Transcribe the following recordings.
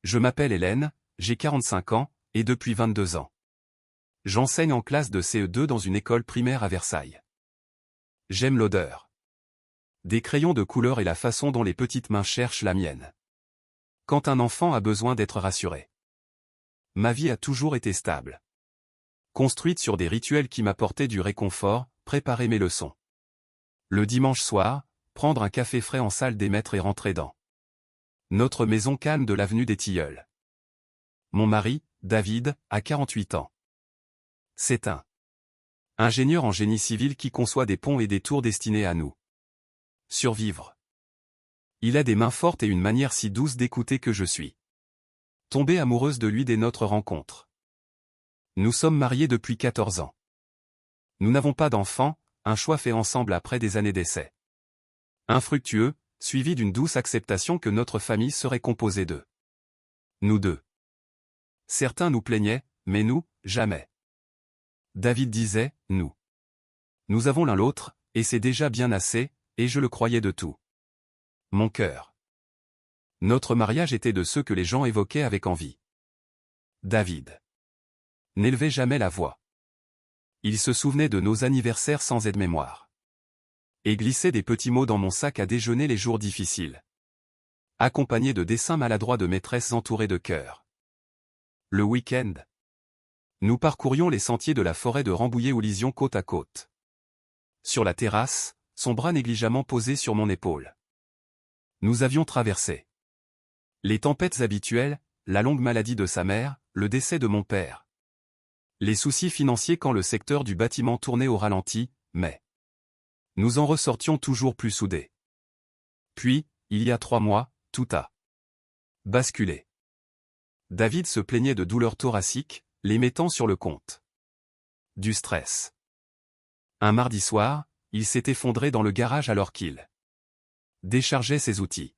Je m'appelle Hélène, j'ai 45 ans, et depuis 22 ans. J'enseigne en classe de CE2 dans une école primaire à Versailles. J'aime l'odeur des crayons de couleur et la façon dont les petites mains cherchent la mienne. Quand un enfant a besoin d'être rassuré. Ma vie a toujours été stable. Construite sur des rituels qui m'apportaient du réconfort, préparer mes leçons. Le dimanche soir, prendre un café frais en salle des maîtres et rentrer dans notre maison calme de l'avenue des Tilleuls. Mon mari, David, a 48 ans. C'est un ingénieur en génie civil qui conçoit des ponts et des tours destinés à nous survivre. Il a des mains fortes et une manière si douce d'écouter que je suis tombée amoureuse de lui dès notre rencontre. Nous sommes mariés depuis 14 ans. Nous n'avons pas d'enfants, un choix fait ensemble après des années d'essai. Infructueux, suivi d'une douce acceptation que notre famille serait composée de nous deux. Certains nous plaignaient, mais nous, jamais. David disait, nous. Nous avons l'un l'autre, et c'est déjà bien assez, et je le croyais de tout mon cœur. Notre mariage était de ceux que les gens évoquaient avec envie. David n'élevait jamais la voix. Il se souvenait de nos anniversaires sans aide-mémoire. Et glissait des petits mots dans mon sac à déjeuner les jours difficiles. Accompagné de dessins maladroits de maîtresses entourées de cœurs. Le week-end, nous parcourions les sentiers de la forêt de Rambouillet où lisions côte à côte. Sur la terrasse, son bras négligemment posé sur mon épaule. Nous avions traversé les tempêtes habituelles, la longue maladie de sa mère, le décès de mon père. Les soucis financiers quand le secteur du bâtiment tournait au ralenti, mais nous en ressortions toujours plus soudés. Puis, il y a 3 mois, tout a basculé. David se plaignait de douleurs thoraciques, les mettant sur le compte du stress. Un mardi soir, il s'est effondré dans le garage alors qu'il déchargeait ses outils.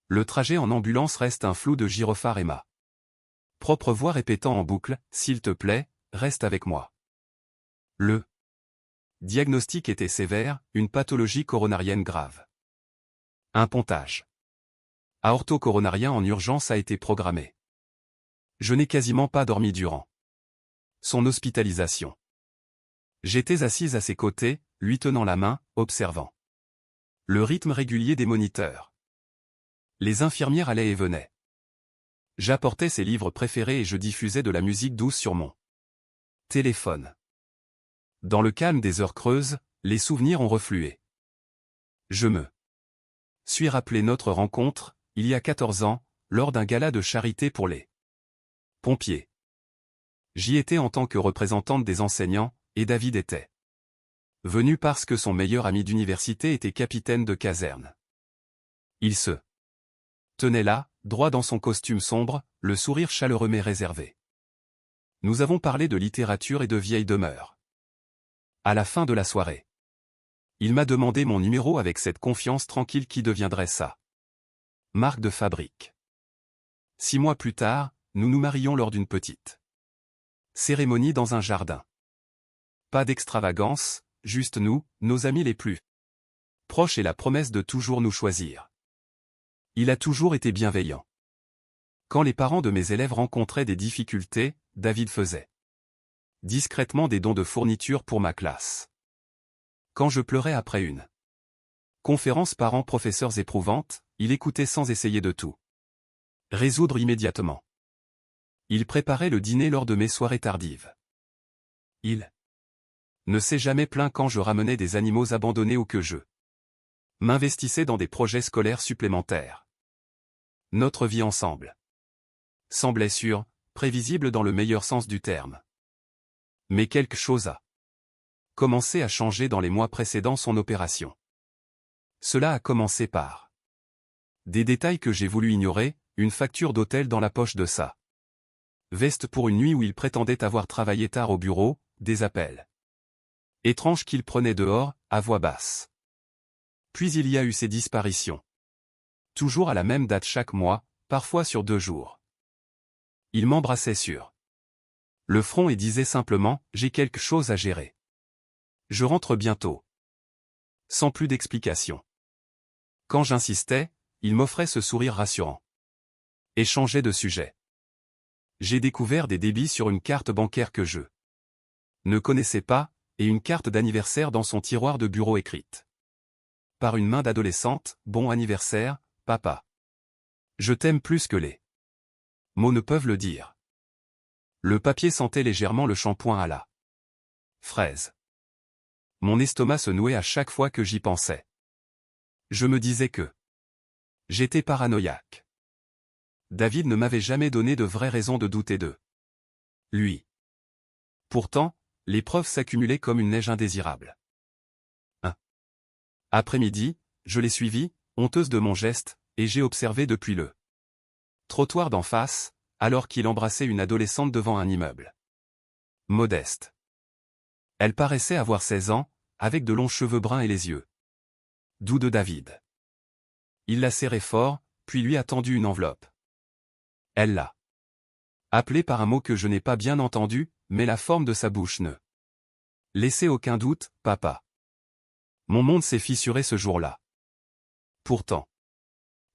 Le trajet en ambulance reste un flou de gyrophare et ma propre voix répétant en boucle, « S'il te plaît, reste avec moi ». Le diagnostic était sévère, une pathologie coronarienne grave. Un pontage aorto-coronarien en urgence a été programmé. Je n'ai quasiment pas dormi durant son hospitalisation. J'étais assise à ses côtés, lui tenant la main, observant le rythme régulier des moniteurs. Les infirmières allaient et venaient. J'apportais ses livres préférés et je diffusais de la musique douce sur mon téléphone. Dans le calme des heures creuses, les souvenirs ont reflué. Je me suis rappelé notre rencontre, il y a 14 ans, lors d'un gala de charité pour les pompiers. J'y étais en tant que représentante des enseignants, et David était venu parce que son meilleur ami d'université était capitaine de caserne. Il se tenait là, droit dans son costume sombre, le sourire chaleureux mais réservé. Nous avons parlé de littérature et de vieilles demeures. À la fin de la soirée, il m'a demandé mon numéro avec cette confiance tranquille qui deviendrait sa marque de fabrique. 6 mois plus tard, nous nous marions lors d'une petite cérémonie dans un jardin. Pas d'extravagance, juste nous, nos amis les plus proches et la promesse de toujours nous choisir. Il a toujours été bienveillant. Quand les parents de mes élèves rencontraient des difficultés, David faisait discrètement des dons de fournitures pour ma classe. Quand je pleurais après une conférence parents-professeurs éprouvante, il écoutait sans essayer de tout résoudre immédiatement. Il préparait le dîner lors de mes soirées tardives. Il ne s'est jamais plaint quand je ramenais des animaux abandonnés ou que je m'investissais dans des projets scolaires supplémentaires. Notre vie ensemble semblait sûre, prévisible dans le meilleur sens du terme. Mais quelque chose a commencé à changer dans les mois précédant son opération. Cela a commencé par des détails que j'ai voulu ignorer, une facture d'hôtel dans la poche de sa veste pour une nuit où il prétendait avoir travaillé tard au bureau, des appels étranges qu'il prenait dehors, à voix basse. Puis il y a eu ces disparitions. Toujours à la même date chaque mois, parfois sur 2 jours. Il m'embrassait sur le front et disait simplement, « J'ai quelque chose à gérer. Je rentre bientôt. » Sans plus d'explication. Quand j'insistais, il m'offrait ce sourire rassurant. Et changeait de sujet. J'ai découvert des débits sur une carte bancaire que je ne connaissais pas, et une carte d'anniversaire dans son tiroir de bureau écrite par une main d'adolescente, bon anniversaire, papa. Je t'aime plus que les mots ne peuvent le dire. Le papier sentait légèrement le shampoing à la fraise. Mon estomac se nouait à chaque fois que j'y pensais. Je me disais que j'étais paranoïaque. David ne m'avait jamais donné de vraies raisons de douter de lui. Pourtant, les preuves s'accumulaient comme une neige indésirable. Un après-midi, je l'ai suivi, honteuse de mon geste, et j'ai observé depuis le trottoir d'en face, alors qu'il embrassait une adolescente devant un immeuble modeste. Elle paraissait avoir 16 ans, avec de longs cheveux bruns et les yeux doux de David. Il l'a serré fort, puis lui a tendu une enveloppe. Elle l'a appelé par un mot que je n'ai pas bien entendu, mais la forme de sa bouche ne laissait aucun doute, papa. Mon monde s'est fissuré ce jour-là. Pourtant,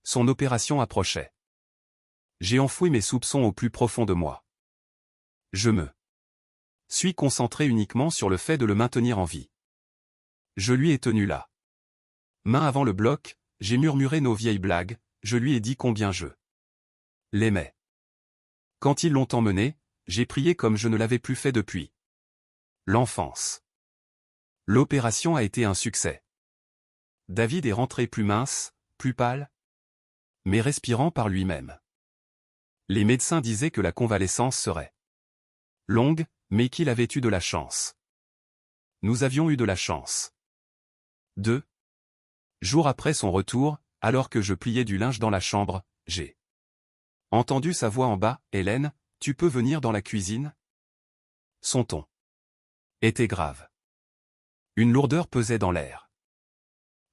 son opération approchait. J'ai enfoui mes soupçons au plus profond de moi. Je me suis concentré uniquement sur le fait de le maintenir en vie. Je lui ai tenu là. Main avant le bloc, j'ai murmuré nos vieilles blagues, je lui ai dit combien je l'aimais. Quand ils l'ont emmené, j'ai prié comme je ne l'avais plus fait depuis l'enfance. L'opération a été un succès. David est rentré plus mince, plus pâle, mais respirant par lui-même. Les médecins disaient que la convalescence serait longue, mais qu'il avait eu de la chance. Nous avions eu de la chance. 2 jours après son retour, alors que je pliais du linge dans la chambre, j'ai entendu sa voix en bas, « Hélène, tu peux venir dans la cuisine ?» Son ton était grave. Une lourdeur pesait dans l'air.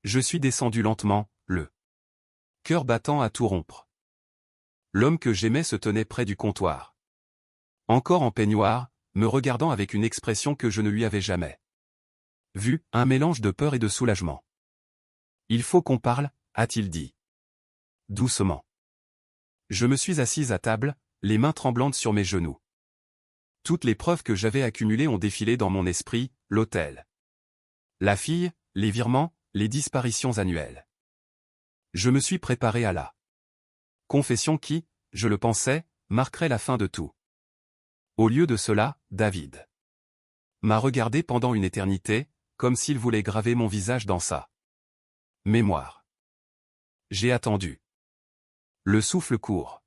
Je suis descendu lentement, le cœur battant à tout rompre. L'homme que j'aimais se tenait près du comptoir. Encore en peignoir, me regardant avec une expression que je ne lui avais jamais vue, un mélange de peur et de soulagement. « Il faut qu'on parle » a-t-il dit. Doucement. Je me suis assise à table, les mains tremblantes sur mes genoux. Toutes les preuves que j'avais accumulées ont défilé dans mon esprit, l'hôtel, la fille, les virements, les disparitions annuelles. Je me suis préparé à la confession qui, je le pensais, marquerait la fin de tout. Au lieu de cela, David m'a regardé pendant une éternité, comme s'il voulait graver mon visage dans sa mémoire. J'ai attendu. Le souffle court.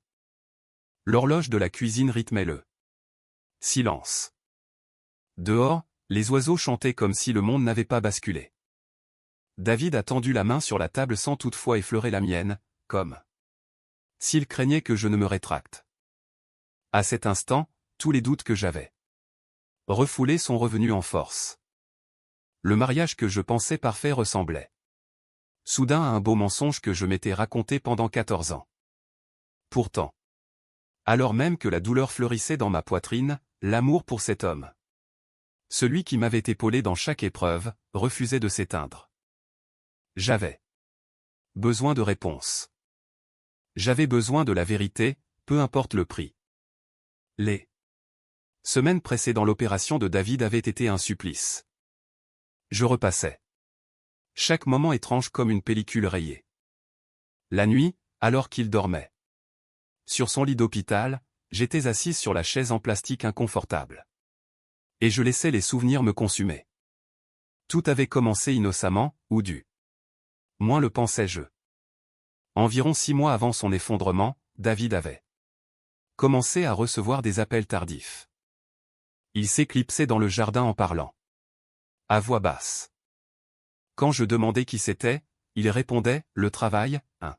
L'horloge de la cuisine rythmait le silence. Dehors, les oiseaux chantaient comme si le monde n'avait pas basculé. David a tendu la main sur la table sans toutefois effleurer la mienne, comme s'il craignait que je ne me rétracte. À cet instant, tous les doutes que j'avais refoulés sont revenus en force. Le mariage que je pensais parfait ressemblait soudain à un beau mensonge que je m'étais raconté pendant 14 ans. Pourtant, alors même que la douleur fleurissait dans ma poitrine, l'amour pour cet homme, celui qui m'avait épaulé dans chaque épreuve, refusait de s'éteindre. J'avais besoin de réponses. J'avais besoin de la vérité, peu importe le prix. Les semaines précédant l'opération de David avaient été un supplice. Je repassais chaque moment étrange comme une pellicule rayée. La nuit, alors qu'il dormait sur son lit d'hôpital, j'étais assise sur la chaise en plastique inconfortable. Et je laissais les souvenirs me consumer. Tout avait commencé innocemment, ou du moins le pensais-je. Environ 6 mois avant son effondrement, David avait commencé à recevoir des appels tardifs. Il s'éclipsait dans le jardin en parlant à voix basse. Quand je demandais qui c'était, il répondait, le travail, un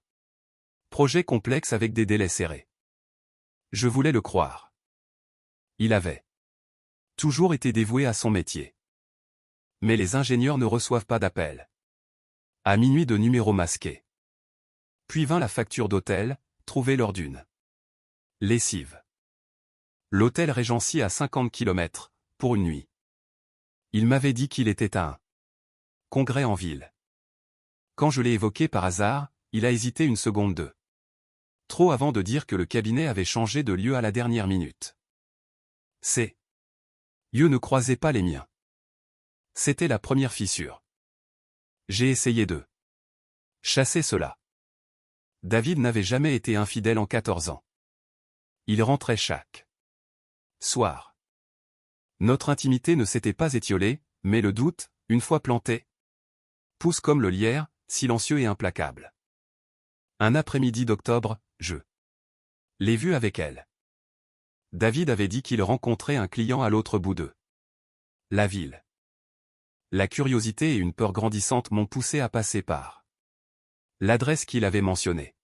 projet complexe avec des délais serrés. Je voulais le croire. Il avait toujours été dévoué à son métier. Mais les ingénieurs ne reçoivent pas d'appel. À minuit de numéro masqué. Puis vint la facture d'hôtel, trouvée lors d'une lessive. L'hôtel Regency à 50 km, pour une nuit. Il m'avait dit qu'il était à un congrès en ville. Quand je l'ai évoqué par hasard, il a hésité une seconde. Trop avant de dire que le cabinet avait changé de lieu à la dernière minute. Ses yeux ne croisaient pas les miens. C'était la première fissure. J'ai essayé de chasser cela. David n'avait jamais été infidèle en 14 ans. Il rentrait chaque soir. Notre intimité ne s'était pas étiolée, mais le doute, une fois planté, pousse comme le lierre, silencieux et implacable. Un après-midi d'octobre, je l'ai vu avec elle. David avait dit qu'il rencontrait un client à l'autre bout de la ville. La curiosité et une peur grandissante m'ont poussé à passer par l'adresse qu'il avait mentionnée.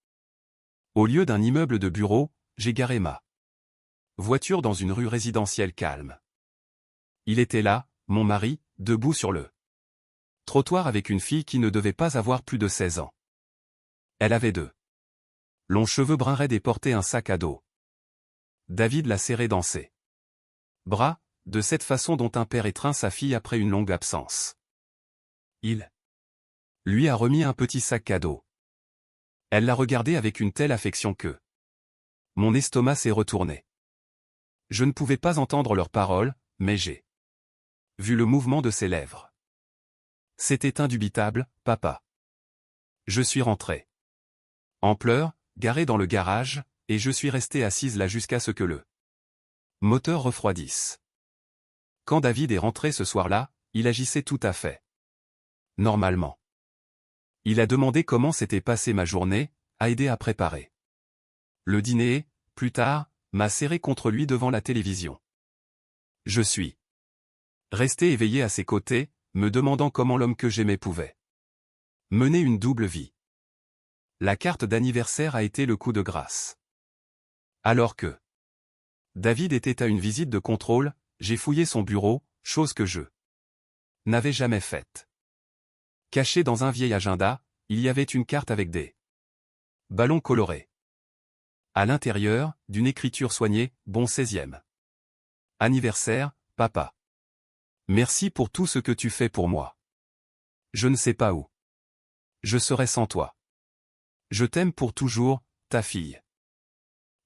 Au lieu d'un immeuble de bureaux, j'ai garé ma voiture dans une rue résidentielle calme. Il était là, mon mari, debout sur le trottoir avec une fille qui ne devait pas avoir plus de 16 ans. Elle avait de longs cheveux bruns raides et portait un sac à dos. David l'a serré dans ses bras, de cette façon dont un père étreint sa fille après une longue absence. Il lui a remis un petit sac à dos. Elle l'a regardé avec une telle affection que mon estomac s'est retourné. Je ne pouvais pas entendre leurs paroles, mais j'ai vu le mouvement de ses lèvres. C'était indubitable, papa. Je suis rentré en pleurs, garé dans le garage, et je suis resté assise là jusqu'à ce que le moteur refroidisse. Quand David est rentré ce soir-là, il agissait tout à fait normalement. Il a demandé comment s'était passée ma journée, a aidé à préparer le dîner et, plus tard, m'a serré contre lui devant la télévision. Je suis resté éveillé à ses côtés, me demandant comment l'homme que j'aimais pouvait mener une double vie. La carte d'anniversaire a été le coup de grâce. Alors que David était à une visite de contrôle, j'ai fouillé son bureau, chose que je n'avais jamais faite. Caché dans un vieil agenda, il y avait une carte avec des ballons colorés. À l'intérieur, d'une écriture soignée, bon 16e anniversaire, papa. Merci pour tout ce que tu fais pour moi. Je ne sais pas où je serais sans toi. Je t'aime pour toujours, ta fille.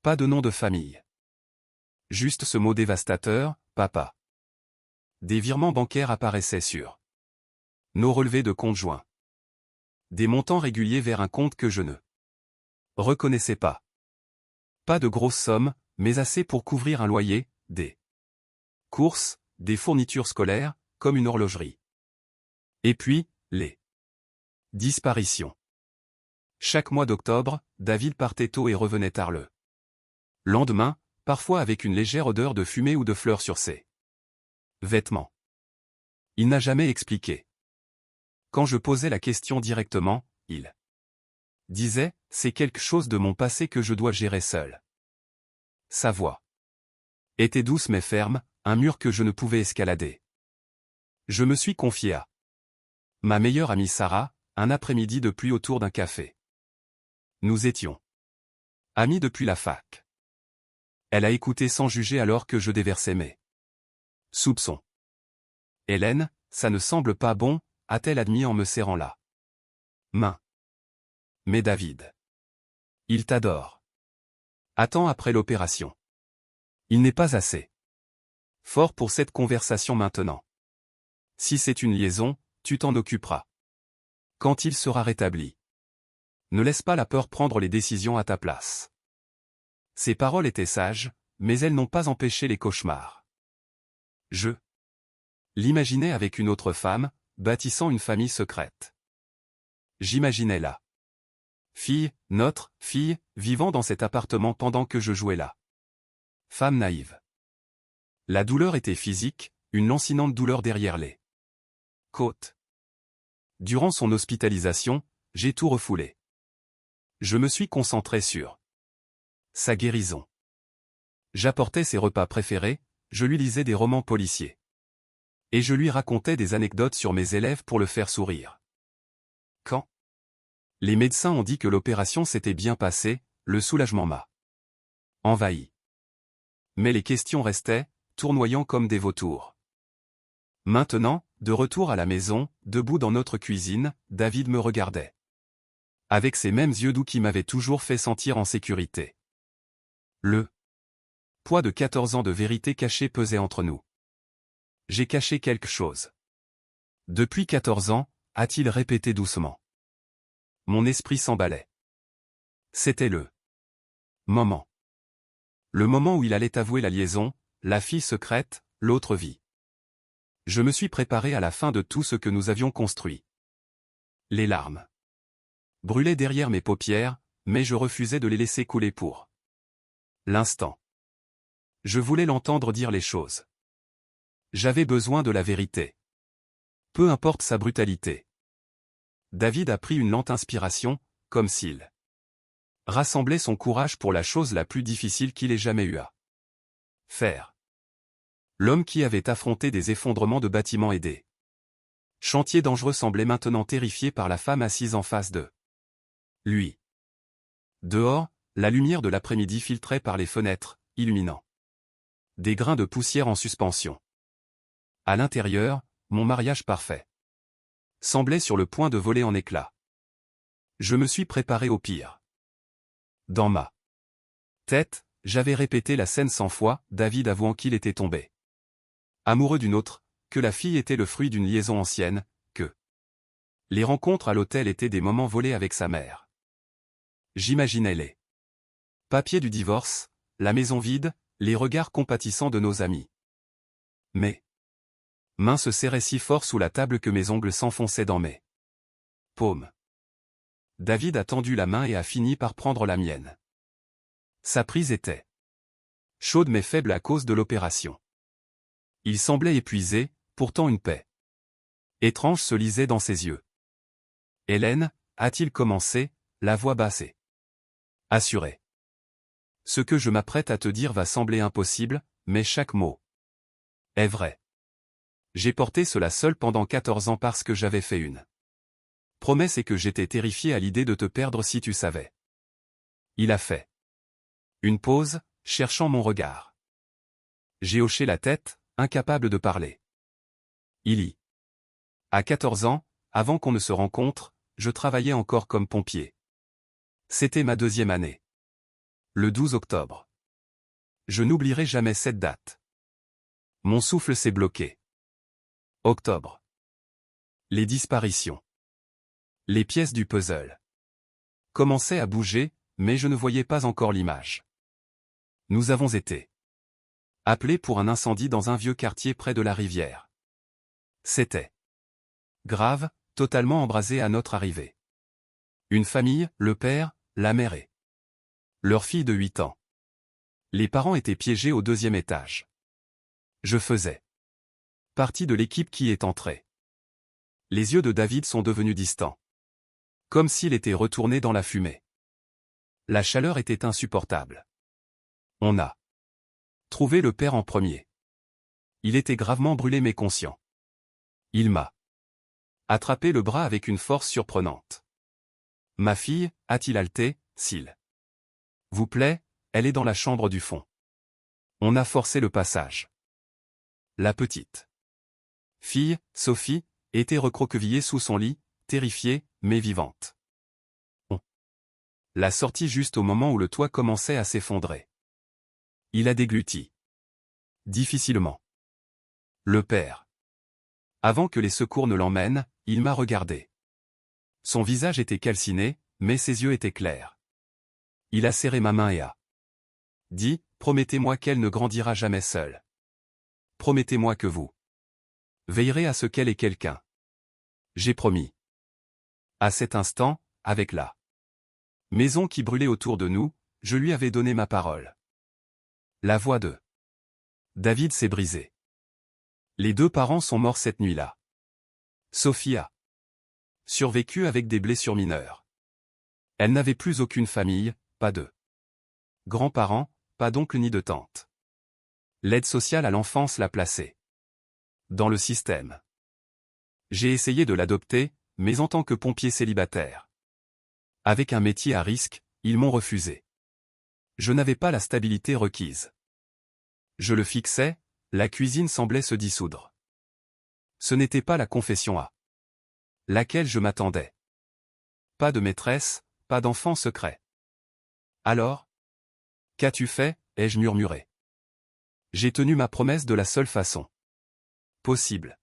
Pas de nom de famille. Juste ce mot dévastateur, papa. Des virements bancaires apparaissaient sur nos relevés de compte joints. Des montants réguliers vers un compte que je ne reconnaissais pas. Pas de grosses sommes, mais assez pour couvrir un loyer, des courses, des fournitures scolaires, comme une horlogerie. Et puis, les disparitions. Chaque mois d'octobre, David partait tôt et revenait tard le lendemain, parfois avec une légère odeur de fumée ou de fleurs sur ses vêtements. Il n'a jamais expliqué. Quand je posais la question directement, il disait, c'est quelque chose de mon passé que je dois gérer seul. Sa voix était douce mais ferme, un mur que je ne pouvais escalader. Je me suis confié à ma meilleure amie Sarah, un après-midi de pluie autour d'un café. Nous étions amis depuis la fac. Elle a écouté sans juger alors que je déversais mes soupçons. Hélène, ça ne semble pas bon, a-t-elle admis en me serrant la main. Mais David, il t'adore. Attends après l'opération. Il n'est pas assez fort pour cette conversation maintenant. Si c'est une liaison, tu t'en occuperas quand il sera rétabli. Ne laisse pas la peur prendre les décisions à ta place. Ses paroles étaient sages, mais elles n'ont pas empêché les cauchemars. Je l'imaginais avec une autre femme, bâtissant une famille secrète. J'imaginais la fille, notre fille, vivant dans cet appartement pendant que je jouais là. Femme naïve. La douleur était physique, une lancinante douleur derrière les côtes. Durant son hospitalisation, j'ai tout refoulé. Je me suis concentré sur sa guérison. J'apportais ses repas préférés, je lui lisais des romans policiers. Et je lui racontais des anecdotes sur mes élèves pour le faire sourire. Quand les médecins ont dit que l'opération s'était bien passée, le soulagement m'a envahi. Mais les questions restaient, tournoyant comme des vautours. Maintenant, de retour à la maison, debout dans notre cuisine, David me regardait. avec ces mêmes yeux doux qui m'avaient toujours fait sentir en sécurité. Le poids de 14 ans de vérité cachée pesait entre nous. J'ai caché quelque chose. Depuis 14 ans, a-t-il répété doucement. Mon esprit s'emballait. C'était le moment. Le moment où il allait avouer la liaison, la fille secrète, l'autre vie. Je me suis préparé à la fin de tout ce que nous avions construit. Les larmes brûlaient derrière mes paupières, mais je refusais de les laisser couler pour l'instant. Je voulais l'entendre dire les choses. J'avais besoin de la vérité. Peu importe sa brutalité. David a pris une lente inspiration, comme s'il rassemblait son courage pour la chose la plus difficile qu'il ait jamais eu à faire. L'homme qui avait affronté des effondrements de bâtiments et des chantiers dangereux semblait maintenant terrifié par la femme assise en face de lui. Dehors, la lumière de l'après-midi filtrait par les fenêtres, illuminant des grains de poussière en suspension. À l'intérieur, mon mariage parfait semblait sur le point de voler en éclats. Je me suis préparé au pire. Dans ma tête, j'avais répété la scène 100 fois, David avouant qu'il était tombé amoureux d'une autre, que la fille était le fruit d'une liaison ancienne, que les rencontres à l'hôtel étaient des moments volés avec sa mère. J'imaginais les papiers du divorce, la maison vide, les regards compatissants de nos amis. Mes mains se serraient si fort sous la table que mes ongles s'enfonçaient dans mes paumes. David a tendu la main et a fini par prendre la mienne. Sa prise était chaude mais faible à cause de l'opération. Il semblait épuisé, pourtant une paix étrange se lisait dans ses yeux. « Hélène, a-t-il commencé, la voix basse et assurée. Ce que je m'apprête à te dire va sembler impossible, mais chaque mot est vrai. J'ai porté cela seul pendant 14 ans parce que j'avais fait une promesse et que j'étais terrifié à l'idée de te perdre si tu savais. » Il a fait une pause, cherchant mon regard. J'ai hoché la tête, incapable de parler. Il y a 14 ans, avant qu'on ne se rencontre, je travaillais encore comme pompier. C'était ma 2e année. Le 12 octobre. Je n'oublierai jamais cette date. Mon souffle s'est bloqué. Octobre. Les disparitions. Les pièces du puzzle commençaient à bouger, mais je ne voyais pas encore l'image. Nous avons été appelés pour un incendie dans un vieux quartier près de la rivière. C'était grave, totalement embrasé à notre arrivée. Une famille, le père, la mère et leur fille de 8 ans. Les parents étaient piégés au 2e étage. Je faisais partie de l'équipe qui est entrée. Les yeux de David sont devenus distants. Comme s'il était retourné dans la fumée. La chaleur était insupportable. On a trouvé le père en premier. Il était gravement brûlé mais conscient. Il m'a attrapé le bras avec une force surprenante. « Ma fille, a-t-il haleté, s'il vous plaît, elle est dans la chambre du fond. » On a forcé le passage. La petite fille, Sophie, était recroquevillée sous son lit, terrifiée, mais vivante. On l'a sortie juste au moment où le toit commençait à s'effondrer. Il a dégluti difficilement. Le père. Avant que les secours ne l'emmènent, il m'a regardé. Son visage était calciné, mais ses yeux étaient clairs. Il a serré ma main et a dit, « Promettez-moi qu'elle ne grandira jamais seule. Promettez-moi que vous veillerez à ce qu'elle ait quelqu'un. » J'ai promis. À cet instant, avec la maison qui brûlait autour de nous, je lui avais donné ma parole. La voix de David s'est brisée. Les 2 parents sont morts cette nuit-là. Sophie a survécu avec des blessures mineures. Elle n'avait plus aucune famille, pas de grands-parents, pas d'oncle ni de tante. L'aide sociale à l'enfance l'a placée dans le système. J'ai essayé de l'adopter, mais en tant que pompier célibataire. Avec un métier à risque, ils m'ont refusé. Je n'avais pas la stabilité requise. Je le fixais, la cuisine semblait se dissoudre. Ce n'était pas la confession à laquelle je m'attendais. pas de maîtresse, pas d'enfant secret. Alors? Qu'as-tu fait? Ai-je murmuré. J'ai tenu ma promesse de la seule façon possible.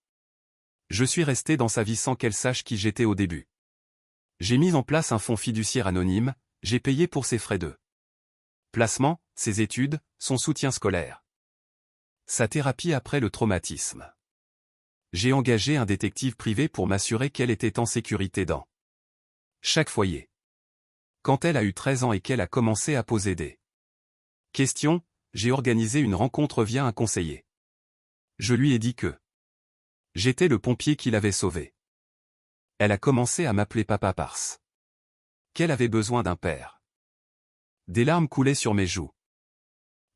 Je suis resté dans sa vie sans qu'elle sache qui j'étais au début. J'ai mis en place un fonds fiduciaire anonyme, j'ai payé pour ses frais de placement, ses études, son soutien scolaire. Sa thérapie après le traumatisme. J'ai engagé un détective privé pour m'assurer qu'elle était en sécurité dans chaque foyer. Quand elle a eu 13 ans et qu'elle a commencé à poser des questions, j'ai organisé une rencontre via un conseiller. Je lui ai dit que j'étais le pompier qui l'avait sauvée. Elle a commencé à m'appeler papa parce qu'elle avait besoin d'un père. Des larmes coulaient sur mes joues.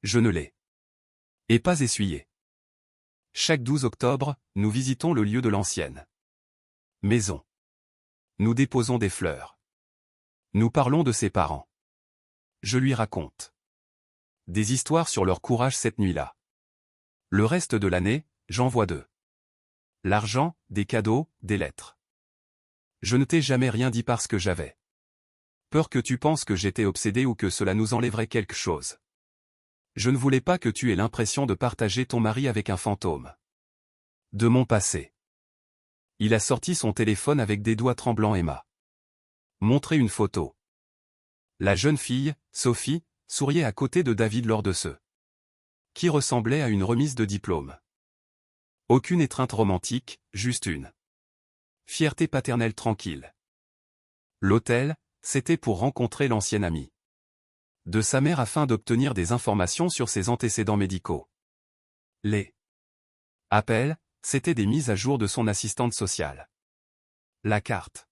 Je ne l'ai pas essuyé. Chaque 12 octobre, nous visitons le lieu de l'ancienne maison. Nous déposons des fleurs. Nous parlons de ses parents. Je lui raconte des histoires sur leur courage cette nuit-là. Le reste de l'année, j'envoie de l'argent, des cadeaux, des lettres. Je ne t'ai jamais rien dit parce que j'avais peur que tu penses que j'étais obsédé ou que cela nous enlèverait quelque chose. Je ne voulais pas que tu aies l'impression de partager ton mari avec un fantôme de mon passé. Il a sorti son téléphone avec des doigts tremblants et m'a montré une photo. La jeune fille, Sophie, souriait à côté de David lors de ce qui ressemblait à une remise de diplôme. Aucune étreinte romantique, juste une fierté paternelle tranquille. L'hôtel, c'était pour rencontrer l'ancienne amie de sa mère afin d'obtenir des informations sur ses antécédents médicaux. Les appels, c'était des mises à jour de son assistante sociale. La carte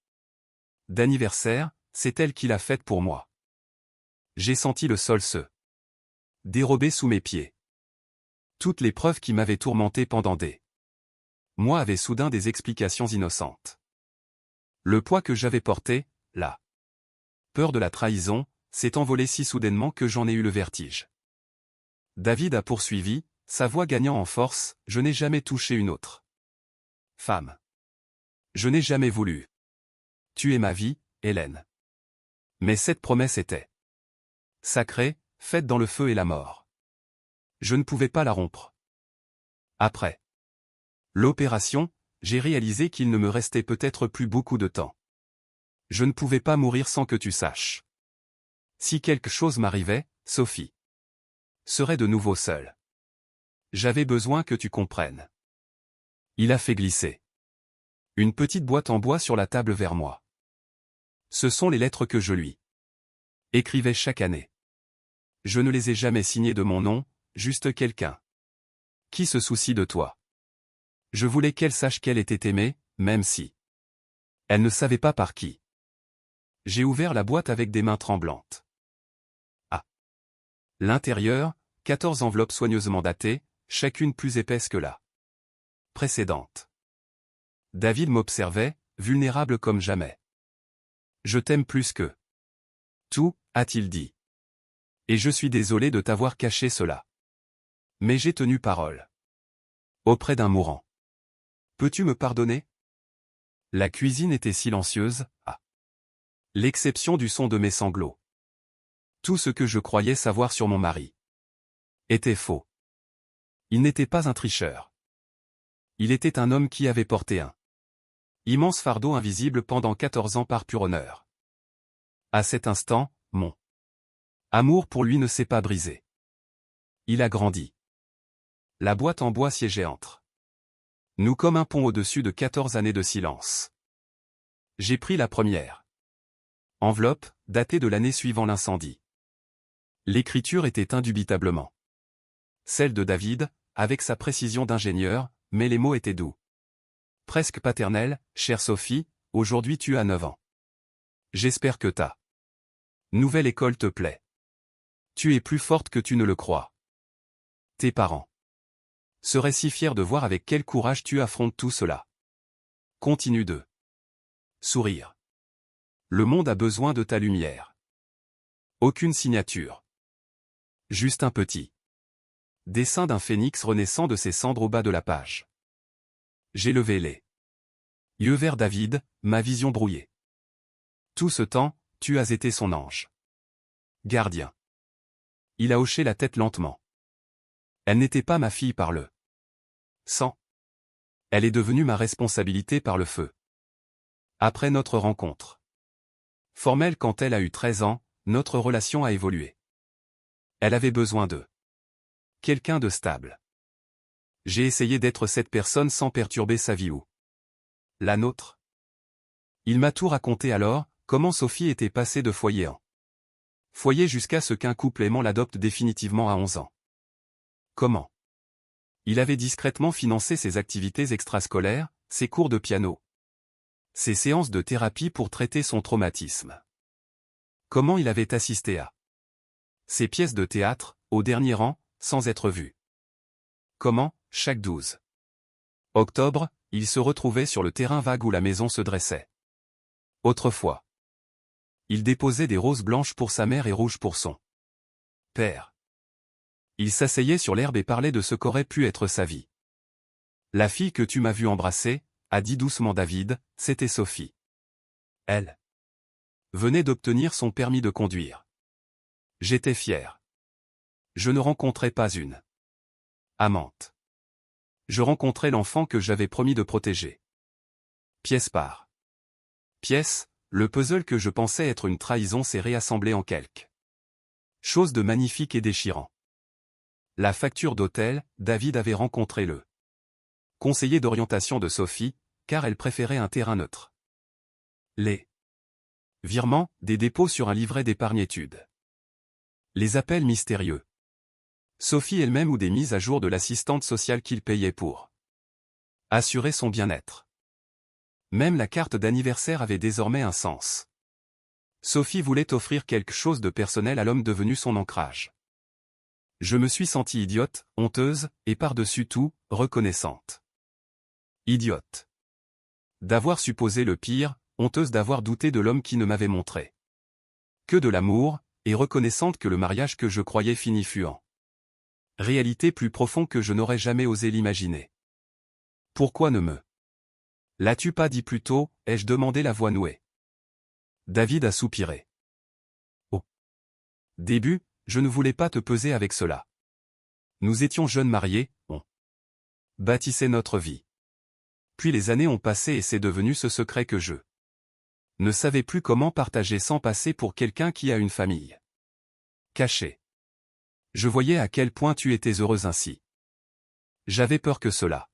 d'anniversaire, c'est elle qui l'a faite pour moi. J'ai senti le sol se dérober sous mes pieds. Toutes les preuves qui m'avaient tourmenté pendant des mois avaient soudain des explications innocentes. Le poids que j'avais porté, la peur de la trahison, s'est envolé si soudainement que j'en ai eu le vertige. David a poursuivi, sa voix gagnant en force, je n'ai jamais touché une autre femme. Je n'ai jamais voulu tuer ma vie, Hélène. Mais cette promesse était sacrée, faite dans le feu et la mort. Je ne pouvais pas la rompre. Après l'opération, j'ai réalisé qu'il ne me restait peut-être plus beaucoup de temps. Je ne pouvais pas mourir sans que tu saches. Si quelque chose m'arrivait, Sophie serait de nouveau seule. J'avais besoin que tu comprennes. Il a fait glisser une petite boîte en bois sur la table vers moi. Ce sont les lettres que je lui écrivais chaque année. Je ne les ai jamais signées de mon nom, juste quelqu'un qui se soucie de toi. Je voulais qu'elle sache qu'elle était aimée, même si elle ne savait pas par qui. J'ai ouvert la boîte avec des mains tremblantes. À l'intérieur, 14 enveloppes soigneusement datées, chacune plus épaisse que la précédente. David m'observait, vulnérable comme jamais. Je t'aime plus que tout, a-t-il dit. Et je suis désolé de t'avoir caché cela. Mais j'ai tenu parole. Auprès d'un mourant. Peux-tu me pardonner? La cuisine était silencieuse, à l'exception du son de mes sanglots. Tout ce que je croyais savoir sur mon mari était faux. Il n'était pas un tricheur. Il était un homme qui avait porté un immense fardeau invisible pendant 14 ans par pur honneur. À cet instant, mon amour pour lui ne s'est pas brisé. Il a grandi. La boîte en bois siégeait entre nous comme un pont au-dessus de 14 années de silence. J'ai pris la première enveloppe, datée de l'année suivant l'incendie. L'écriture était indubitablement celle de David, avec sa précision d'ingénieur, mais les mots étaient doux. Presque paternels, chère Sophie, aujourd'hui tu as 9 ans. J'espère que ta nouvelle école te plaît. Tu es plus forte que tu ne le crois. Tes parents seraient si fiers de voir avec quel courage tu affrontes tout cela. Continue de sourire. Le monde a besoin de ta lumière. Aucune signature. Juste un petit dessin d'un phénix renaissant de ses cendres au bas de la page. J'ai levé les yeux vers David, ma vision brouillée. Tout ce temps, tu as été son ange gardien. Il a hoché la tête lentement. Elle n'était pas ma fille par le sang. Elle est devenue ma responsabilité par le feu. Après notre rencontre formelle quand elle a eu 13 ans, notre relation a évolué. Elle avait besoin de quelqu'un de stable. J'ai essayé d'être cette personne sans perturber sa vie ou la nôtre. Il m'a tout raconté alors, comment Sophie était passée de foyer en foyer jusqu'à ce qu'un couple aimant l'adopte définitivement à 11 ans. Comment il avait discrètement financé ses activités extrascolaires, ses cours de piano, ses séances de thérapie pour traiter son traumatisme. Comment il avait assisté à ses pièces de théâtre, au dernier rang, sans être vu. Comment, chaque 12 octobre, il se retrouvait sur le terrain vague où la maison se dressait. Autrefois, il déposait des roses blanches pour sa mère et rouges pour son père. Il s'asseyait sur l'herbe et parlait de ce qu'aurait pu être sa vie. La fille que tu m'as vue embrasser, a dit doucement David, c'était Sophie. Elle venait d'obtenir son permis de conduire. J'étais fier. Je ne rencontrais pas une amante. Je rencontrais l'enfant que j'avais promis de protéger. Pièce par pièce, le puzzle que je pensais être une trahison s'est réassemblé en quelque chose de magnifique et déchirant. La facture d'hôtel, David avait rencontré le conseiller d'orientation de Sophie, car elle préférait un terrain neutre. Les virements, des dépôts sur un livret d'épargne-études. Les appels mystérieux. Sophie elle-même ou des mises à jour de l'assistante sociale qu'il payait pour assurer son bien-être. Même la carte d'anniversaire avait désormais un sens. Sophie voulait offrir quelque chose de personnel à l'homme devenu son ancrage. Je me suis sentie idiote, honteuse, et par-dessus tout, reconnaissante. Idiote d'avoir supposé le pire, honteuse d'avoir douté de l'homme qui ne m'avait montré que de l'amour, et reconnaissante que le mariage que je croyais fini fut en réalité plus profond que je n'aurais jamais osé l'imaginer. Pourquoi ne me l'as-tu pas dit plus tôt, ai-je demandé la voix nouée. David a soupiré. Au début, je ne voulais pas te peser avec cela. Nous étions jeunes mariés, on bâtissait notre vie. Puis les années ont passé et c'est devenu ce secret que je ne savais plus comment partager sans passer pour quelqu'un qui a une famille cachée. Je voyais à quel point tu étais heureuse ainsi. J'avais peur que cela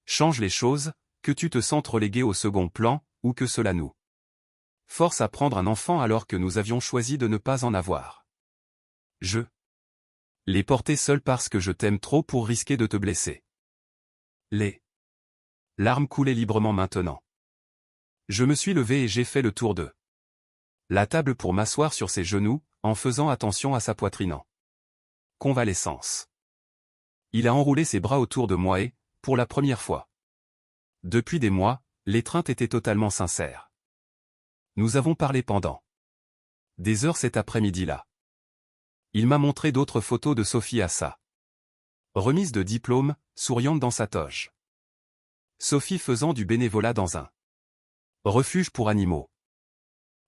change les choses, que tu te sentes relégué au second plan, ou que cela nous force à prendre un enfant alors que nous avions choisi de ne pas en avoir. Je l'ai porté seul parce que je t'aime trop pour risquer de te blesser. Les larmes coulaient librement maintenant. Je me suis levé et j'ai fait le tour de la table pour m'asseoir sur ses genoux, en faisant attention à sa poitrine en convalescence. Il a enroulé ses bras autour de moi et, pour la première fois depuis des mois, l'étreinte était totalement sincère. Nous avons parlé pendant des heures cet après-midi-là. Il m'a montré d'autres photos de Sophie à sa remise de diplôme, souriante dans sa toge. Sophie faisant du bénévolat dans un refuge pour animaux.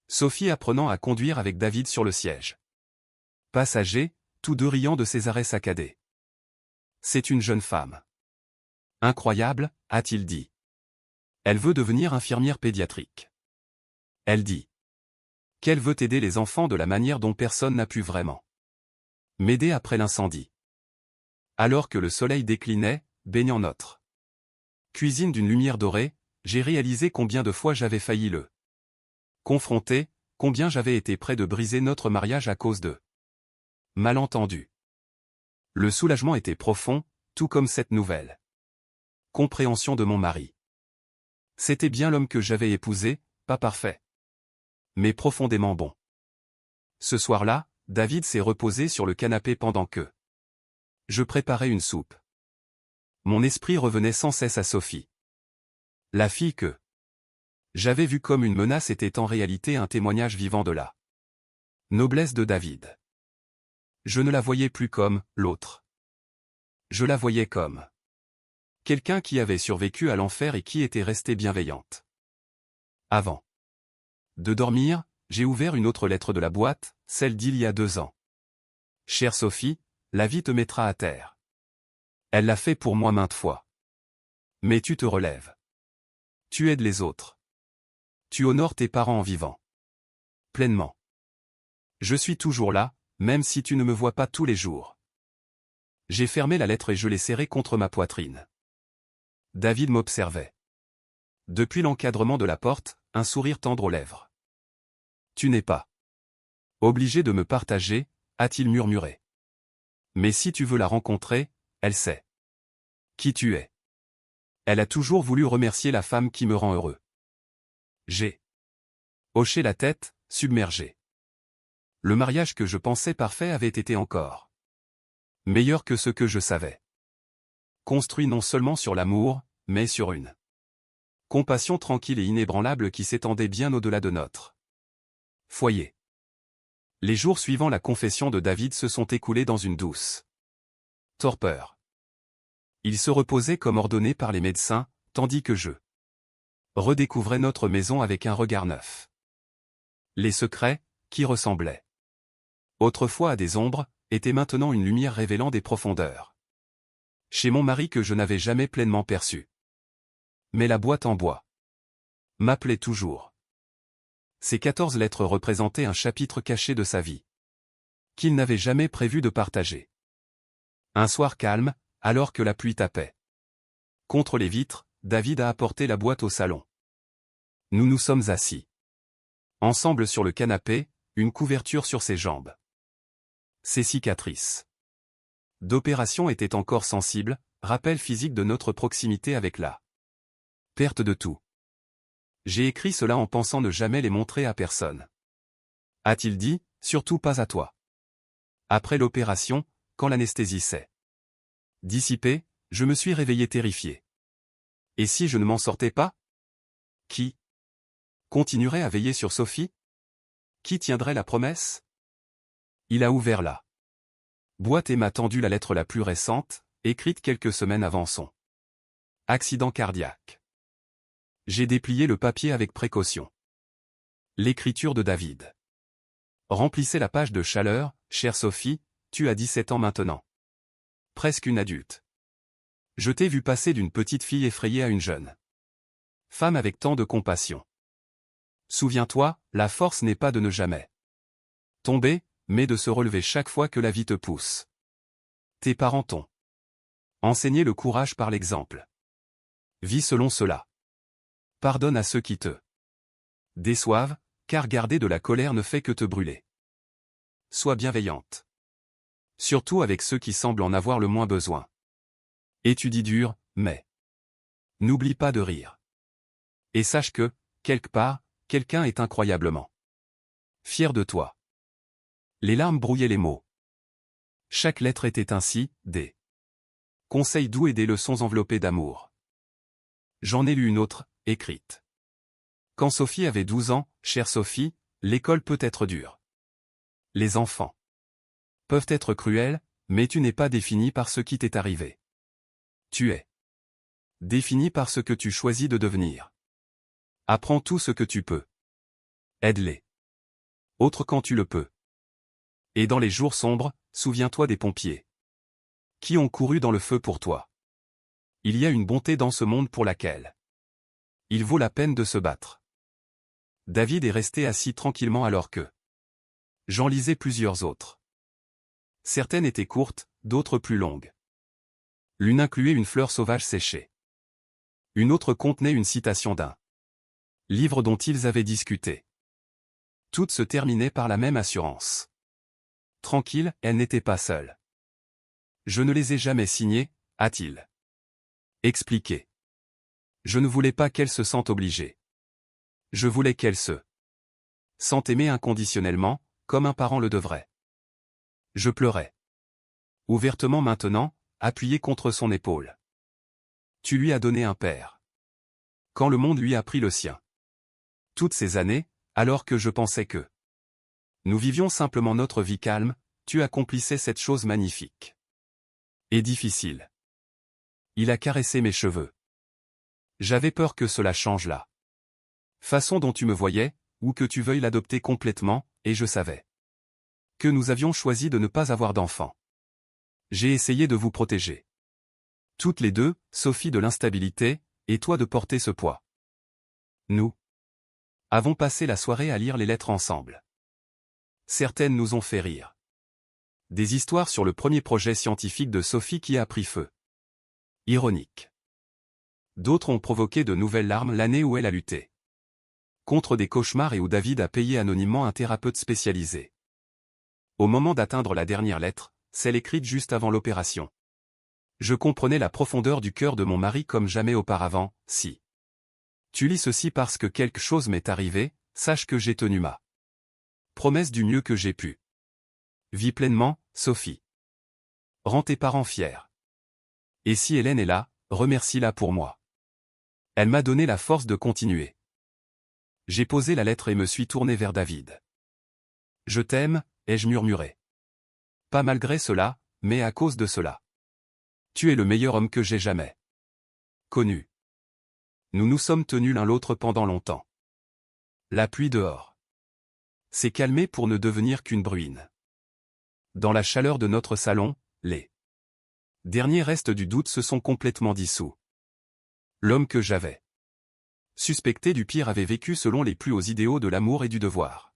Sophie apprenant à conduire avec David sur le siège passager, tous deux riant de ses arrêts saccadés. C'est une jeune femme. Incroyable, a-t-il dit. Elle veut devenir infirmière pédiatrique. Elle dit qu'elle veut aider les enfants de la manière dont personne n'a pu vraiment m'aider après l'incendie. Alors que le soleil déclinait, baignant notre cuisine d'une lumière dorée, j'ai réalisé combien de fois j'avais failli le confronter, combien j'avais été près de briser notre mariage à cause de malentendus. Le soulagement était profond, tout comme cette nouvelle compréhension de mon mari. C'était bien l'homme que j'avais épousé, pas parfait, mais profondément bon. Ce soir-là, David s'est reposé sur le canapé pendant que je préparais une soupe. Mon esprit revenait sans cesse à Sophie. La fille que j'avais vue comme une menace était en réalité un témoignage vivant de la noblesse de David. Je ne la voyais plus comme l'autre. Je la voyais comme quelqu'un qui avait survécu à l'enfer et qui était restée bienveillante. Avant De dormir, j'ai ouvert une autre lettre de la boîte, celle d'il y a 2 ans. Chère Sophie, la vie te mettra à terre. Elle l'a fait pour moi maintes fois. Mais tu te relèves. Tu aides les autres. Tu honores tes parents en vivant. Pleinement. Je suis toujours là, même si tu ne me vois pas tous les jours. J'ai fermé la lettre et je l'ai serrée contre ma poitrine. David m'observait. Depuis l'encadrement de la porte, un sourire tendre aux lèvres. Tu n'es pas obligé de me partager, a-t-il murmuré. Mais si tu veux la rencontrer, elle sait qui tu es. Elle a toujours voulu remercier la femme qui me rend heureux. J'ai hoché la tête, submergé. Le mariage que je pensais parfait avait été encore meilleur que ce que je savais. Construit non seulement sur l'amour, mais sur une compassion tranquille et inébranlable qui s'étendait bien au-delà de notre foyer. Les jours suivant la confession de David se sont écoulés dans une douce torpeur. Il se reposait comme ordonné par les médecins, tandis que je redécouvrais notre maison avec un regard neuf. Les secrets, qui ressemblaient autrefois à des ombres, étaient maintenant une lumière révélant des profondeurs chez mon mari que je n'avais jamais pleinement perçu. Mais la boîte en bois m'appelait toujours. Ces 14 lettres représentaient un chapitre caché de sa vie qu'il n'avait jamais prévu de partager. Un soir calme, alors que la pluie tapait contre les vitres, David a apporté la boîte au salon. Nous nous sommes assis ensemble sur le canapé, une couverture sur ses jambes. Ses cicatrices d'opération étaient encore sensibles, rappel physique de notre proximité avec la perte de tout. J'ai écrit cela en pensant ne jamais les montrer à personne. A-t-il dit, surtout pas à toi. Après l'opération, quand l'anesthésie s'est dissipée, je me suis réveillé terrifié. Et si je ne m'en sortais pas? Qui continuerait à veiller sur Sophie? Qui tiendrait la promesse? Il a ouvert la boîte et m'a tendu la lettre la plus récente, écrite quelques semaines avant son accident cardiaque. J'ai déplié le papier avec précaution. L'écriture de David remplissait la page de chaleur. Chère Sophie, tu as 17 ans maintenant. Presque une adulte. Je t'ai vu passer d'une petite fille effrayée à une jeune femme avec tant de compassion. Souviens-toi, la force n'est pas de ne jamais tomber, mais de se relever chaque fois que la vie te pousse. Tes parents t'ont enseigné le courage par l'exemple. Vis selon cela. Pardonne à ceux qui te déçoivent, car garder de la colère ne fait que te brûler. Sois bienveillante. Surtout avec ceux qui semblent en avoir le moins besoin. Étudie dur, mais n'oublie pas de rire. Et sache que, quelque part, quelqu'un est incroyablement fier de toi. Les larmes brouillaient les mots. Chaque lettre était ainsi, des conseils doux et des leçons enveloppées d'amour. J'en ai lu une autre, écrite quand Sophie avait 12 ans, chère Sophie, l'école peut être dure. Les enfants peuvent être cruels, mais tu n'es pas définie par ce qui t'est arrivé. Tu es définie par ce que tu choisis de devenir. Apprends tout ce que tu peux. Aide-les autres quand tu le peux. Et dans les jours sombres, souviens-toi des pompiers qui ont couru dans le feu pour toi. Il y a une bonté dans ce monde pour laquelle il vaut la peine de se battre. David est resté assis tranquillement alors que j'en lisais plusieurs autres. Certaines étaient courtes, d'autres plus longues. L'une incluait une fleur sauvage séchée. Une autre contenait une citation d'un livre dont ils avaient discuté. Toutes se terminaient par la même assurance. Tranquille, elle n'était pas seule. Je ne les ai jamais signées, a-t-il expliqué. Je ne voulais pas qu'elle se sente obligée. Je voulais qu'elle se sente aimée inconditionnellement, comme un parent le devrait. Je pleurais ouvertement maintenant, appuyé contre son épaule. Tu lui as donné un père. Quand le monde lui a pris le sien. Toutes ces années, alors que je pensais que nous vivions simplement notre vie calme, tu accomplissais cette chose magnifique. Et difficile. Il a caressé mes cheveux. J'avais peur que cela change la façon dont tu me voyais, ou que tu veuilles l'adopter complètement, et je savais que nous avions choisi de ne pas avoir d'enfant. J'ai essayé de vous protéger. Toutes les deux, Sophie de l'instabilité, et toi de porter ce poids. Nous avons passé la soirée à lire les lettres ensemble. Certaines nous ont fait rire. Des histoires sur le premier projet scientifique de Sophie qui a pris feu. Ironique. D'autres ont provoqué de nouvelles larmes l'année où elle a lutté contre des cauchemars et où David a payé anonymement un thérapeute spécialisé. Au moment d'atteindre la dernière lettre, celle écrite juste avant l'opération. Je comprenais la profondeur du cœur de mon mari comme jamais auparavant. Si tu lis ceci parce que quelque chose m'est arrivé, sache que j'ai tenu ma promesse du mieux que j'ai pu. Vis pleinement, Sophie. Rends tes parents fiers. Et si Hélène est là, remercie-la pour moi. Elle m'a donné la force de continuer. J'ai posé la lettre et me suis tourné vers David. Je t'aime, ai-je murmuré. Pas malgré cela, mais à cause de cela. Tu es le meilleur homme que j'ai jamais connu. Nous nous sommes tenus l'un l'autre pendant longtemps. La pluie dehors s'est calmée pour ne devenir qu'une bruine. Dans la chaleur de notre salon, les derniers restes du doute se sont complètement dissous. L'homme que j'avais suspecté du pire avait vécu selon les plus hauts idéaux de l'amour et du devoir.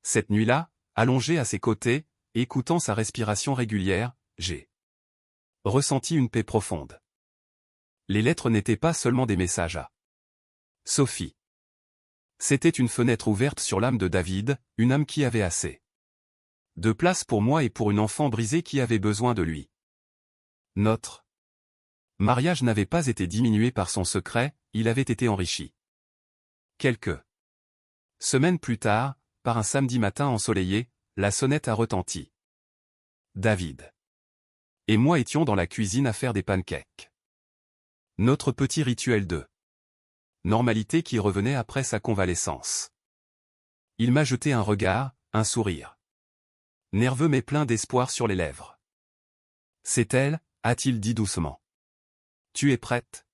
Cette nuit-là, allongé à ses côtés, écoutant sa respiration régulière, j'ai ressenti une paix profonde. Les lettres n'étaient pas seulement des messages à Sophie. C'était une fenêtre ouverte sur l'âme de David, une âme qui avait assez de place pour moi et pour une enfant brisée qui avait besoin de lui. Notre mariage n'avait pas été diminué par son secret, il avait été enrichi. Quelques semaines plus tard, par un samedi matin ensoleillé, la sonnette a retenti. David et moi étions dans la cuisine à faire des pancakes. Notre petit rituel de normalité qui revenait après sa convalescence. Il m'a jeté un regard, un sourire nerveux mais plein d'espoir sur les lèvres. C'est elle, a-t-il dit doucement. Tu es prête?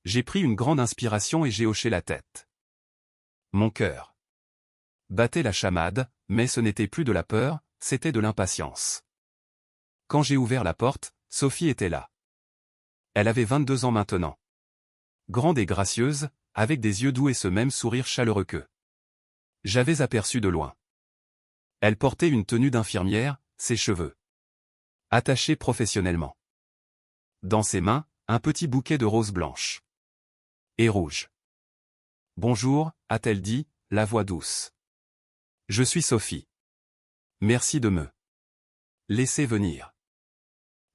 J'ai pris une grande inspiration et j'ai hoché la tête. Mon cœur battait la chamade, mais ce n'était plus de la peur, c'était de l'impatience. Quand j'ai ouvert la porte, Sophie était là. Elle avait 22 ans maintenant. Grande et gracieuse, avec des yeux doux et ce même sourire chaleureux que j'avais aperçu de loin. Elle portait une tenue d'infirmière, ses cheveux attachés professionnellement. Dans ses mains, un petit bouquet de roses blanches et rouges. Bonjour, a-t-elle dit, la voix douce. Je suis Sophie. Merci de me laisser venir.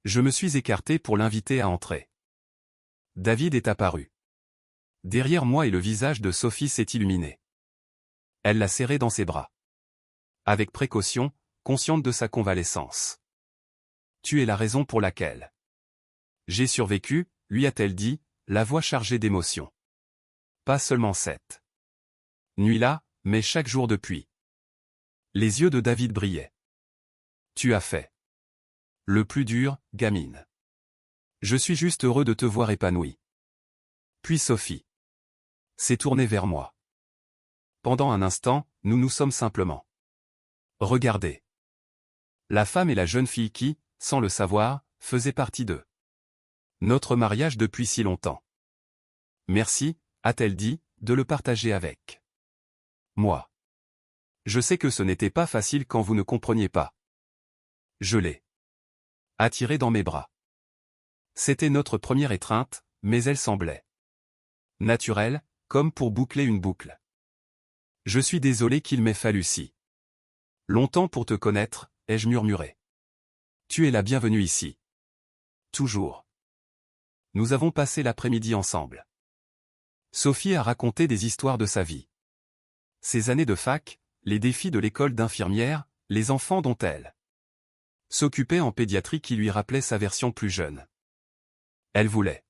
Je me suis écarté pour l'inviter à entrer. David est apparu derrière moi et le visage de Sophie s'est illuminé. Elle l'a serré dans ses bras. Avec précaution, consciente de sa convalescence. Tu es la raison pour laquelle j'ai survécu, lui a-t-elle dit, la voix chargée d'émotion. Pas seulement cette nuit-là, mais chaque jour depuis. Les yeux de David brillaient. Tu as fait le plus dur, gamine. Je suis juste heureux de te voir épanouie. Puis Sophie s'est tournée vers moi. Pendant un instant, nous nous sommes simplement regardés. La femme et la jeune fille qui, sans le savoir, faisaient partie de notre mariage depuis si longtemps. Merci, a-t-elle dit, de le partager avec moi. Je sais que ce n'était pas facile quand vous ne compreniez pas. Je l'ai attirée dans mes bras. C'était notre première étreinte, mais elle semblait naturelle, comme pour boucler une boucle. Je suis désolé qu'il m'ait fallu si longtemps pour te connaître, ai-je murmuré. Tu es la bienvenue ici. Toujours. Nous avons passé l'après-midi ensemble. Sophie a raconté des histoires de sa vie. Ses années de fac, les défis de l'école d'infirmière, les enfants dont elle s'occupait en pédiatrie qui lui rappelaient sa version plus jeune. Elle voulait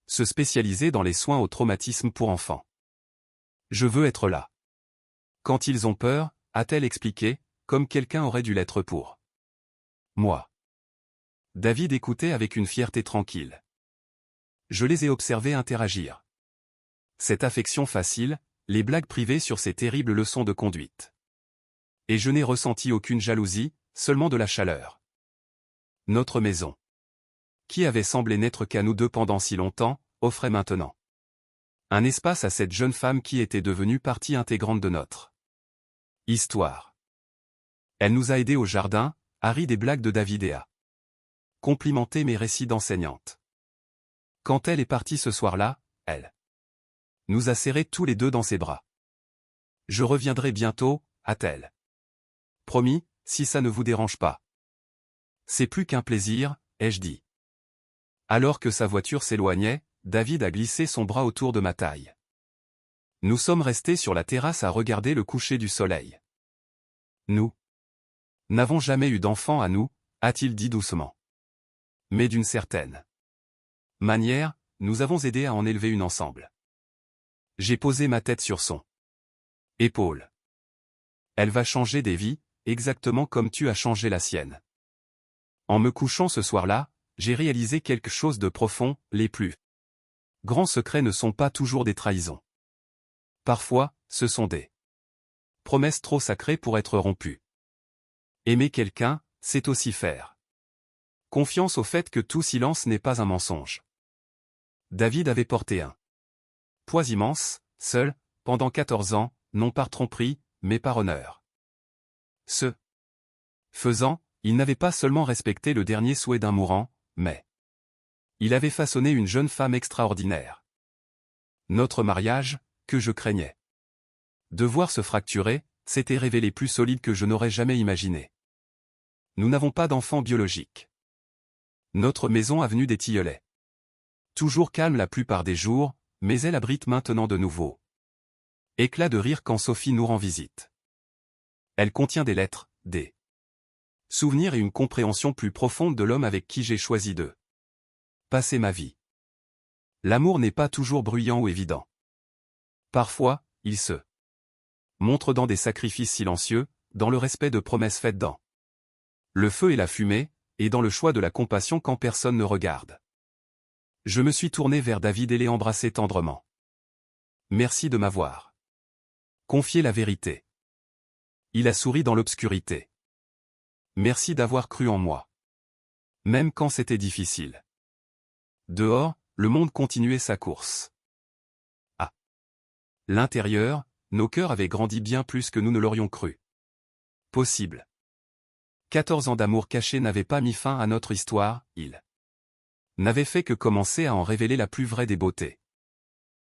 se spécialiser dans les soins au traumatisme pour enfants. Je veux être là. Quand ils ont peur, a-t-elle expliqué, comme quelqu'un aurait dû l'être pour moi. David écoutait avec une fierté tranquille. Je les ai observés interagir. Cette affection facile, les blagues privées sur ces terribles leçons de conduite. Et je n'ai ressenti aucune jalousie, seulement de la chaleur. Notre maison, qui avait semblé n'être qu'à nous deux pendant si longtemps, offrait maintenant un espace à cette jeune femme qui était devenue partie intégrante de notre histoire. Elle nous a aidés au jardin, à rire des blagues de David et à complimenter mes récits d'enseignante. Quand elle est partie ce soir-là, elle nous a serrés tous les deux dans ses bras. Je reviendrai bientôt, a-t-elle promis, si ça ne vous dérange pas. C'est plus qu'un plaisir, ai-je dit. Alors que sa voiture s'éloignait, David a glissé son bras autour de ma taille. Nous sommes restés sur la terrasse à regarder le coucher du soleil. Nous n'avons jamais eu d'enfant à nous, a-t-il dit doucement. Mais d'une certaine manière, nous avons aidé à en élever une ensemble. J'ai posé ma tête sur son épaule. Elle va changer des vies, exactement comme tu as changé la sienne. En me couchant ce soir-là, j'ai réalisé quelque chose de profond, les plus grands secrets ne sont pas toujours des trahisons. Parfois, ce sont des promesses trop sacrées pour être rompues. Aimer quelqu'un, c'est aussi faire confiance au fait que tout silence n'est pas un mensonge. David avait porté un poids immense, seul, pendant 14 ans, non par tromperie, mais par honneur. Ce faisant, il n'avait pas seulement respecté le dernier souhait d'un mourant, mais il avait façonné une jeune femme extraordinaire. Notre mariage, que je craignais de voir se fracturer, s'était révélé plus solide que je n'aurais jamais imaginé. Nous n'avons pas d'enfants biologiques. Notre maison avenue des Tillelets. Toujours calme la plupart des jours, mais elle abrite maintenant de nouveaux éclats de rire quand Sophie nous rend visite. Elle contient des lettres, des souvenirs et une compréhension plus profonde de l'homme avec qui j'ai choisi de passer ma vie. L'amour n'est pas toujours bruyant ou évident. Parfois, il se montre dans des sacrifices silencieux, dans le respect de promesses faites dans le feu et la fumée, et dans le choix de la compassion quand personne ne regarde. Je me suis tourné vers David et l'ai embrassé tendrement. Merci de m'avoir confié la vérité. Il a souri dans l'obscurité. Merci d'avoir cru en moi. Même quand c'était difficile. Dehors, le monde continuait sa course. À l'intérieur, nos cœurs avaient grandi bien plus que nous ne l'aurions cru possible. 14 ans d'amour caché n'avaient pas mis fin à notre histoire, ils n'avaient fait que commencer à en révéler la plus vraie des beautés.